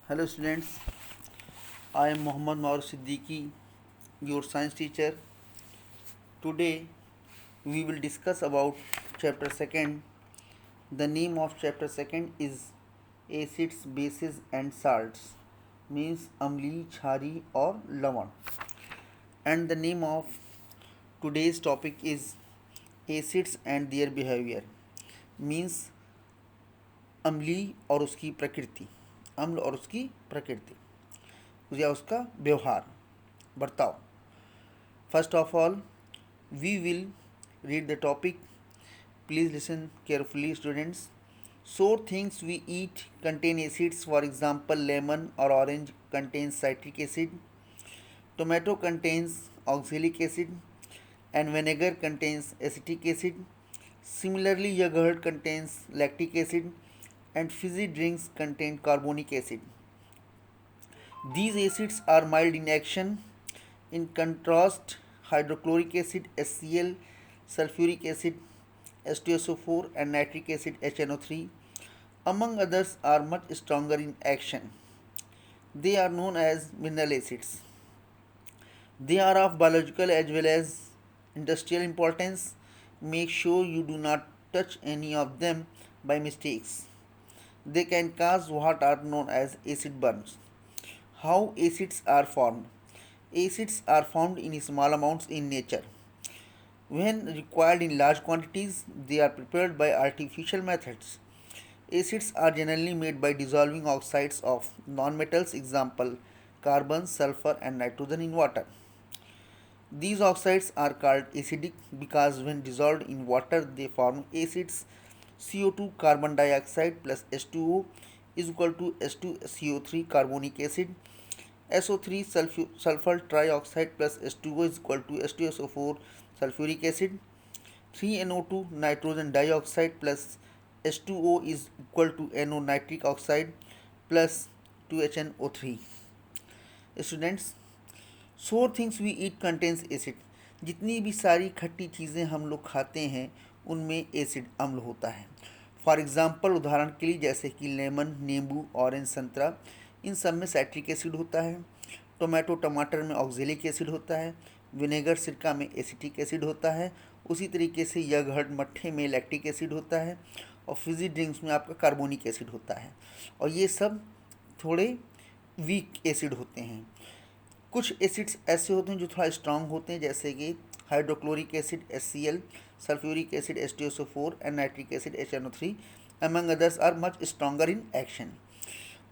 Hello students, I am Mohammad Maur Siddiqui, your science teacher. Today we will discuss about chapter 2nd. The name of chapter 2nd is acids, bases and salts, means amli, chari or lavan. And the name of today's topic is acids and their behavior, means Amli और उसकी प्रकृति, अम्ल और उसकी प्रकृति या उसका व्यवहार, बर्ताव. First of all we will read the topic. Please listen carefully students. Sour things we eat contain acids. For example, lemon or orange contains citric acid, tomato contains oxalic acid, and vinegar contains acetic acid. Similarly, yogurt contains lactic acid, and fizzy drinks contain carbonic acid. These acids are mild in action. In contrast, hydrochloric acid HCl, sulfuric acid H2SO4 and nitric acid HNO3 among others are much stronger in action. They are known as mineral acids. They are of biological as well as industrial importance. Make sure you do not touch any of them by mistakes. They can cause what are known as acid burns. How acids are formed? Acids are formed in small amounts in nature. When required in large quantities, they are prepared by artificial methods. Acids are generally made by dissolving oxides of nonmetals, example carbon, sulfur and nitrogen in water. These oxides are called acidic because when dissolved in water they form acids. CO2 carbon dioxide plus H2O is equal to H2CO3 carbonic acid. SO3 sulfur trioxide plus H2O is equal to H2SO4 sulfuric acid. 3NO2 nitrogen dioxide plus H2O is equal to NO nitric oxide plus 2HNO3. Students, sour things we eat contains acid. जितनी भी सारी खट्टी चीज़ें हम लोग खाते हैं उनमें एसिड अम्ल होता है. फॉर एग्ज़ाम्पल, उदाहरण के लिए जैसे कि लेमन, नींबू, ऑरेंज, संतरा, इन सब में साइट्रिक एसिड होता है. टोमेटो टमाटर में ऑक्जेलिक एसिड होता है. विनेगर सिरका में एसिटिक एसिड होता है. उसी तरीके से यगहट मट्ठे में लैक्टिक एसिड होता है. और फिजी ड्रिंक्स में आपका कार्बोनिक एसिड होता है. और ये सब थोड़े वीक एसिड होते हैं. कुछ एसिड्स ऐसे होते हैं जो थोड़ा स्ट्रांग होते हैं, जैसे कि hydrochloric acid HCl, sulphuric acid H2SO4 and nitric acid HNO3 among others are much stronger in action.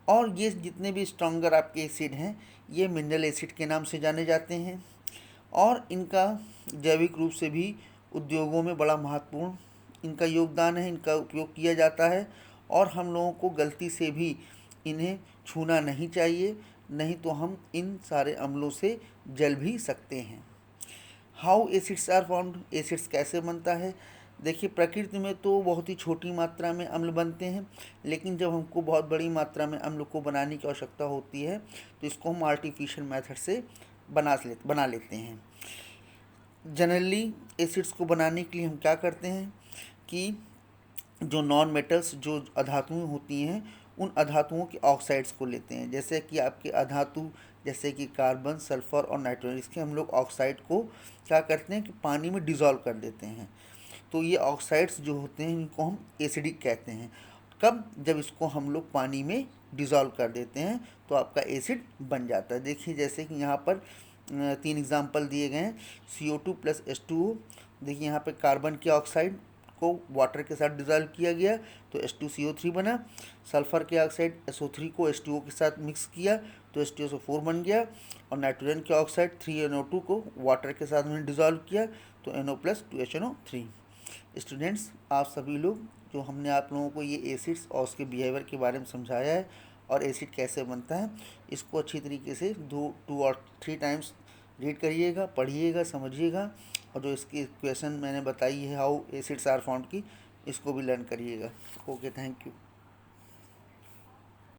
और ये जितने भी स्ट्रॉन्गर आपके एसिड हैं ये मिनरल एसिड के नाम से जाने जाते हैं. और इनका जैविक रूप से भी उद्योगों में बड़ा महत्वपूर्ण इनका योगदान है. इनका उपयोग किया जाता है और हम लोगों को गलती से भी इन्हें छूना नहीं चाहिए, नहीं तो हम इन सारे अम्लों से जल भी सकते हैं. How acids are formed. Acids कैसे बनता है? देखिए, प्रकृति में तो बहुत ही छोटी मात्रा में अम्ल बनते हैं, लेकिन जब हमको बहुत बड़ी मात्रा में अम्ल को बनाने की आवश्यकता होती है तो इसको हम आर्टिफिशियल मेथड से बना लेते हैं. जनरली एसिड्स को बनाने के लिए हम क्या करते हैं कि जो नॉन मेटल्स, जो अधातुएं होती हैं, उन अधातुओं के ऑक्साइड्स को लेते हैं. जैसे कि आपके अधातु जैसे कि कार्बन, सल्फर और नाइट्रोजन, इसके हम लोग ऑक्साइड को क्या करते हैं कि पानी में डिज़ोल्व कर देते हैं. तो ये ऑक्साइड्स जो होते हैं इनको हम एसिडिक कहते हैं. कब? जब इसको हम लोग पानी में डिज़ोल्व कर देते हैं तो आपका एसिड बन जाता है. देखिए, जैसे कि यहाँ पर 3 एग्जाम्पल दिए गए हैं. CO2 plus H2O. देखिए यहाँ पे कार्बन के ऑक्साइड को वाटर के साथ डिज़ोल्व किया गया तो H2CO3 बना. सल्फ़र के ऑक्साइड SO3 को H2O के साथ मिक्स किया तो H2SO4 बन गया. और नाइट्रोजन के ऑक्साइड 3NO2 को वाटर के साथ में डिज़ोल्व किया तो NO प्लस 2HNO3. स्टूडेंट्स, आप सभी लोग जो हमने आप लोगों को ये एसिड्स और उसके बिहेवियर के बारे में समझाया है और एसिड कैसे बनता है, इसको अच्छी तरीके से 2 और 3 टाइम्स रीड करिएगा, पढ़िएगा, समझिएगा. और जो इसकी क्वेश्चन मैंने बताई है हाउ एसिड्स आर फाउंड की, इसको भी लर्न करिएगा. Okay, thank you.